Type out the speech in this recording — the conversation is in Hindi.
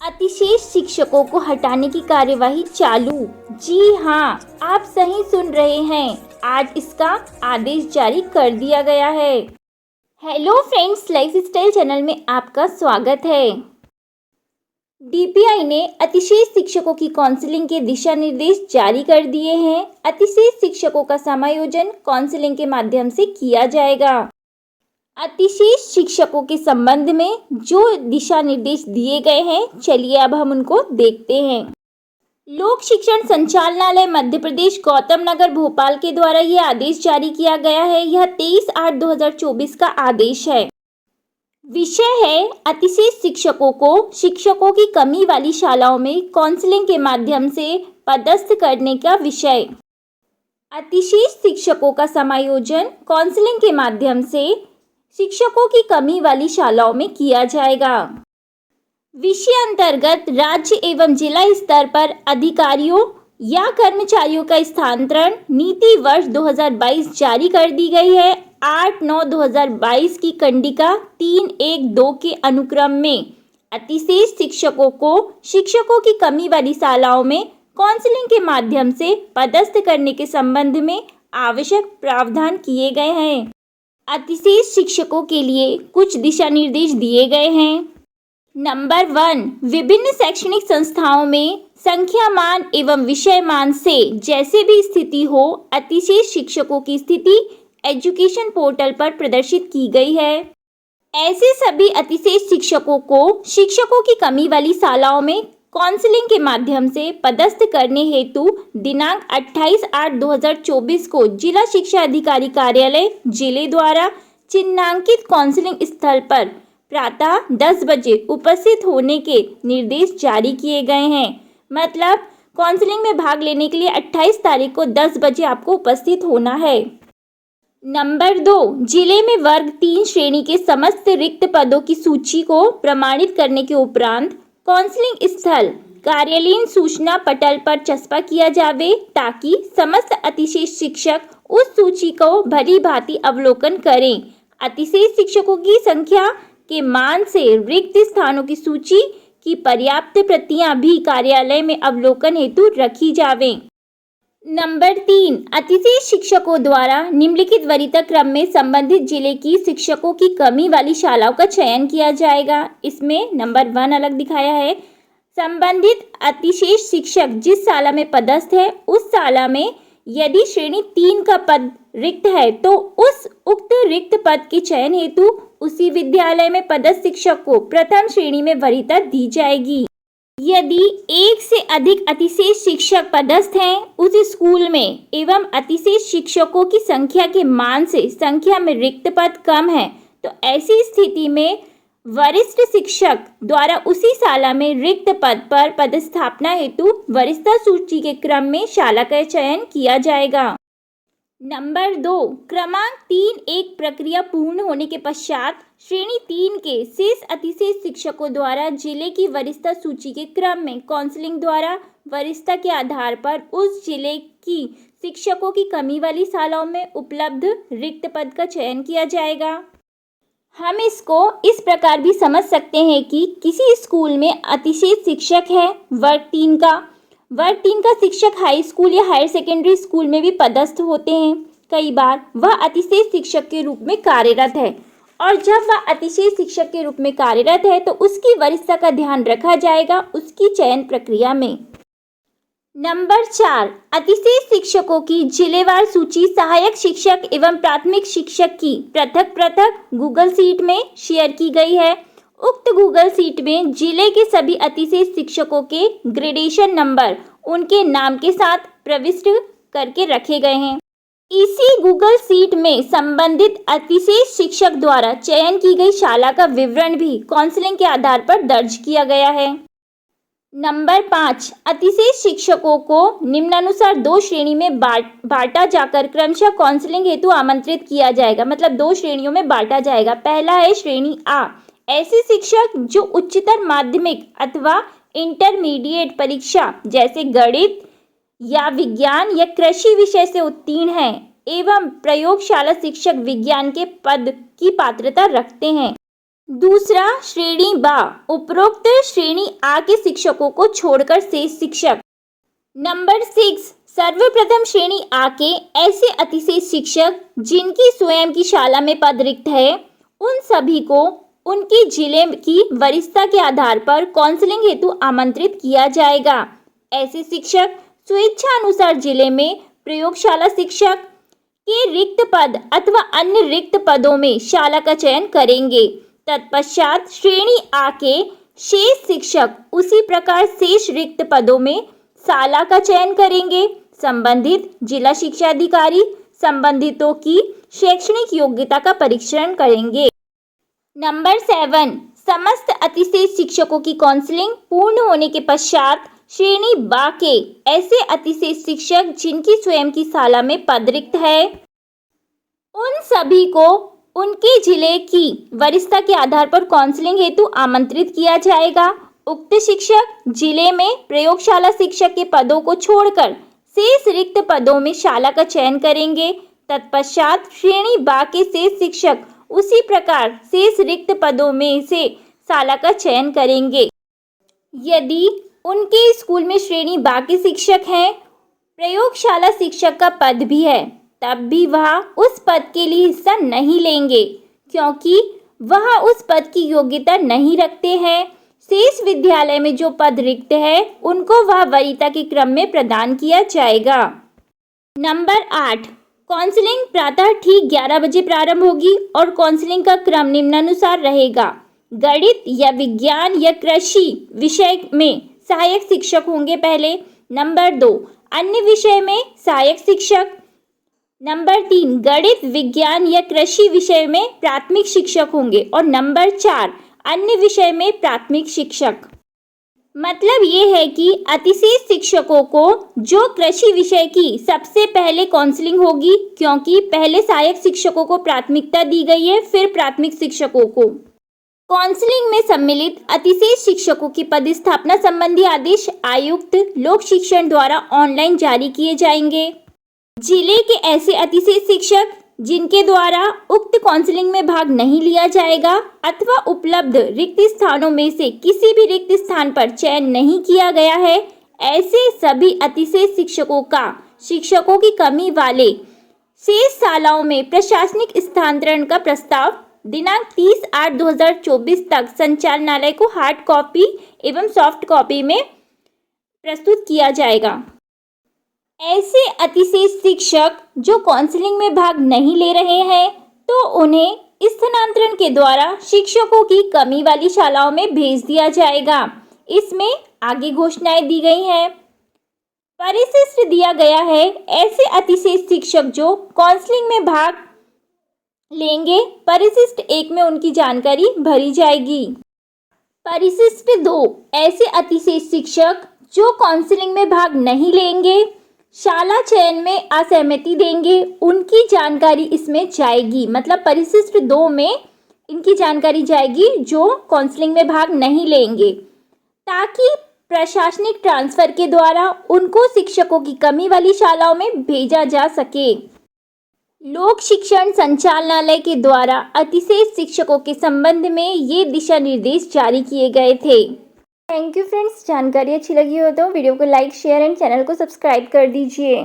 अतिशेष शिक्षकों को हटाने की कार्यवाही चालू। जी हाँ, आप सही सुन रहे हैं। आज इसका आदेश जारी कर दिया गया है। हेलो फ्रेंड्स, लाइफस्टाइल चैनल में आपका स्वागत है। डीपीआई ने अतिशेष शिक्षकों की काउंसलिंग के दिशा निर्देश जारी कर दिए हैं। अतिशेष शिक्षकों का समायोजन काउंसलिंग के माध्यम से किया जाएगा। अतिशेष शिक्षकों के संबंध में जो दिशा निर्देश दिए गए हैं, चलिए अब हम उनको देखते हैं। लोक शिक्षण संचालनालय मध्य प्रदेश गौतम नगर भोपाल के द्वारा यह आदेश जारी किया गया है। यह 23/8/2024 का आदेश है। विषय है अतिशेष शिक्षकों को शिक्षकों की कमी वाली शालाओं में काउंसलिंग के माध्यम से पदस्थ करने का विषय। अतिशेष शिक्षकों का समायोजन काउंसलिंग के माध्यम से शिक्षकों की कमी वाली शालाओं में किया जाएगा। विषय अंतर्गत राज्य एवं जिला स्तर पर अधिकारियों या कर्मचारियों का स्थानांतरण नीति वर्ष 2022 जारी कर दी गई है। 8/9/2022 की कंडिका 3.1.2 के अनुक्रम में अतिशेष शिक्षकों को शिक्षकों की कमी वाली शालाओं में काउंसलिंग के माध्यम से पदस्थ करने के संबंध में आवश्यक प्रावधान किए गए हैं। अतिशेष शिक्षकों के लिए कुछ दिशा निर्देश दिए गए हैं। नंबर 1, विभिन्न शैक्षणिक संस्थाओं में संख्या मान एवं विषय मान से जैसे भी स्थिति हो, अतिशेष शिक्षकों की स्थिति एजुकेशन पोर्टल पर प्रदर्शित की गई है। ऐसे सभी अतिशेष शिक्षकों को शिक्षकों की कमी वाली शालाओं में काउंसलिंग के माध्यम से पदस्थ करने हेतु दिनांक 28/8/2024 को जिला शिक्षा अधिकारी कार्यालय जिले द्वारा चिन्हांकित काउंसलिंग स्थल पर प्रातः 10 बजे उपस्थित होने के निर्देश जारी किए गए हैं। मतलब काउंसलिंग में भाग लेने के लिए 28 तारीख को 10 बजे आपको उपस्थित होना है। नंबर 2, जिले में वर्ग 3 श्रेणी के समस्त रिक्त पदों की सूची को प्रमाणित करने के उपरांत काउंसलिंग स्थल कार्यालयीन सूचना पटल पर चस्पा किया जावे ताकि समस्त अतिशेष शिक्षक उस सूची को भली भांति अवलोकन करें। अतिशेष शिक्षकों की संख्या के मान से रिक्त स्थानों की सूची की पर्याप्त प्रतियां भी कार्यालय में अवलोकन हेतु रखी जावें। नंबर 3, अतिशेष शिक्षकों द्वारा निम्नलिखित वरीयता क्रम में संबंधित जिले की शिक्षकों की कमी वाली शालाओं का चयन किया जाएगा। इसमें नंबर 1 अलग दिखाया है। संबंधित अतिशेष शिक्षक जिस शाला में पदस्थ है, उस शाला में यदि श्रेणी 3 का पद रिक्त है तो उस उक्त रिक्त पद के चयन हेतु उसी विद्यालय में पदस्थ शिक्षक को प्रथम श्रेणी में वरीयता दी जाएगी। यदि एक से अधिक अतिशेष शिक्षक पदस्थ हैं उस स्कूल में एवं अतिशेष शिक्षकों की संख्या के मान से संख्या में रिक्त पद कम है, तो ऐसी स्थिति में वरिष्ठ शिक्षक द्वारा उसी शाला में रिक्त पद पर पदस्थापना हेतु वरिष्ठता सूची के क्रम में शाला का चयन किया जाएगा। नंबर 2, क्रमांक 3.1 प्रक्रिया पूर्ण होने के पश्चात श्रेणी 3 के शेष अतिशेष शिक्षकों द्वारा जिले की वरिष्ठता सूची के क्रम में काउंसलिंग द्वारा वरिष्ठता के आधार पर उस जिले की शिक्षकों की कमी वाली शालाओं में उपलब्ध रिक्त पद का चयन किया जाएगा। हम इसको इस प्रकार भी समझ सकते हैं कि किसी स्कूल में अतिशेष शिक्षक है वर्ग 3 का शिक्षक हाई स्कूल या हायर सेकेंडरी स्कूल में भी पदस्थ होते हैं। कई बार वह अतिशेष शिक्षक के रूप में कार्यरत है और जब वह अतिशेष शिक्षक के रूप में कार्यरत है तो उसकी वरिष्ठता का ध्यान रखा जाएगा उसकी चयन प्रक्रिया में। नंबर 4, अतिशेष शिक्षकों की जिलेवार सूची सहायक शिक्षक एवं प्राथमिक शिक्षक की पृथक गूगल शीट में शेयर की गई है। उक्त गूगल शीट में जिले के सभी अतिशेष शिक्षकों के ग्रेडेशन नंबर उनके नाम के साथ प्रविष्ट करके रखे गए हैं। इसी गूगल शीट में संबंधित अतिशेष शिक्षक द्वारा चयन की गई शाला का विवरण भी काउंसलिंग के आधार पर दर्ज किया गया है। नंबर 5, अतिशेष शिक्षकों को निम्नानुसार 2 श्रेणी में बांटा जाकर क्रमशः काउंसलिंग हेतु आमंत्रित किया जाएगा। मतलब 2 श्रेणियों में बांटा जाएगा। पहला है श्रेणी A, ऐसे शिक्षक जो उच्चतर माध्यमिक अथवा इंटरमीडिएट परीक्षा जैसे गणित या विज्ञान या कृषि विषय से उत्तीर्ण हैं एवं प्रयोगशाला शिक्षक विज्ञान के पद की पात्रता रखते हैं। दूसरा, श्रेणी बा, उपरोक्त श्रेणी आ के शिक्षकों को छोड़कर शेष शिक्षक। नंबर 6, सर्वप्रथम श्रेणी आ के ऐसे अतिशेष शिक्षक जिनकी स्वयं की शाला में पद रिक्त है, उन सभी को उनके जिले की वरिष्ठता के आधार पर काउंसलिंग हेतु आमंत्रित किया जाएगा। ऐसे शिक्षक स्वेच्छानुसार जिले में प्रयोगशाला शिक्षक के रिक्त पद अथवा अन्य रिक्त पदों में शाला का चयन करेंगे। तत्पश्चात श्रेणी आ के शेष शिक्षक उसी प्रकार शेष रिक्त पदों में शाला का चयन करेंगे। संबंधित जिला शिक्षा अधिकारी संबंधितों की शैक्षणिक योग्यता का परीक्षण करेंगे। नंबर 7, समस्त अतिशेष शिक्षकों की काउंसलिंग पूर्ण होने के पश्चात श्रेणी बा के ऐसे अतिशेष शिक्षक जिनकी स्वयं की शाला में पद रिक्त है, उन सभी को उनके जिले की वरिष्ठता के आधार पर काउंसलिंग हेतु आमंत्रित किया जाएगा। उक्त शिक्षक जिले में प्रयोगशाला शिक्षक के पदों को छोड़कर शेष रिक्त पदों में शाला का चयन करेंगे। तत्पश्चात श्रेणी बा के शेष शिक्षक उसी प्रकार शेष रिक्त पदों में से शाला का चयन करेंगे। यदि उनके स्कूल में श्रेणी बा के शिक्षक हैं, प्रयोगशाला शिक्षक का पद भी है, तब भी वह उस पद के लिए हिस्सा नहीं लेंगे क्योंकि वह उस पद की योग्यता नहीं रखते हैं। शेष विद्यालय में जो पद रिक्त है उनको वह वरीयता के क्रम में प्रदान किया जाएगा। नंबर 8, काउंसलिंग प्रातः ठीक 11 बजे प्रारंभ होगी और काउंसलिंग का क्रम निम्नानुसार रहेगा। गणित या विज्ञान या कृषि विषय में सहायक शिक्षक होंगे पहले। नंबर 2, अन्य विषय में सहायक शिक्षक। नंबर 3, गणित विज्ञान या कृषि विषय में प्राथमिक शिक्षक होंगे और नंबर 4, अन्य विषय में प्राथमिक शिक्षक। मतलब ये है कि अतिशेष शिक्षकों को जो कृषि विषय की सबसे पहले काउंसलिंग होगी क्योंकि पहले सहायक शिक्षकों को प्राथमिकता दी गई है, फिर प्राथमिक शिक्षकों को। काउंसलिंग में सम्मिलित अतिशेष शिक्षकों की पदस्थापना संबंधी आदेश आयुक्त लोक शिक्षण द्वारा ऑनलाइन जारी किए जाएंगे। जिले के ऐसे अतिशेष शिक्षक जिनके द्वारा उक्त काउंसलिंग में भाग नहीं लिया जाएगा अथवा उपलब्ध रिक्त स्थानों में से किसी भी रिक्त स्थान पर चयन नहीं किया गया है, ऐसे सभी अतिशेष शिक्षकों का शिक्षकों की कमी वाले शेष शालाओं में प्रशासनिक स्थानांतरण का प्रस्ताव दिनांक 30/8/2024 तक संचालनालय को हार्ड कॉपी एवं सॉफ्ट कॉपी में प्रस्तुत किया जाएगा। ऐसे अतिशेष शिक्षक जो काउंसलिंग में भाग नहीं ले रहे हैं तो उन्हें स्थानांतरण के द्वारा शिक्षकों की कमी वाली शालाओं में भेज दिया जाएगा। इसमें आगे घोषणाएं दी गई हैं। परिशिष्ट दिया गया है। ऐसे अतिशेष शिक्षक जो काउंसलिंग में भाग लेंगे, परिशिष्ट 1 में उनकी जानकारी भरी जाएगी। परिशिष्ट 2, ऐसे अतिशेष शिक्षक जो काउंसलिंग में भाग नहीं लेंगे, शाला चयन में असहमति देंगे, उनकी जानकारी इसमें जाएगी। मतलब परिशिष्ट 2 में इनकी जानकारी जाएगी जो काउंसलिंग में भाग नहीं लेंगे, ताकि प्रशासनिक ट्रांसफर के द्वारा उनको शिक्षकों की कमी वाली शालाओं में भेजा जा सके। लोक शिक्षण संचालनालय के द्वारा अतिशेष शिक्षकों के संबंध में ये दिशा निर्देश जारी किए गए थे। Thank you friends. जानकारी अच्छी लगी हो तो वीडियो को लाइक, शेयर एंड चैनल को सब्सक्राइब कर दीजिए।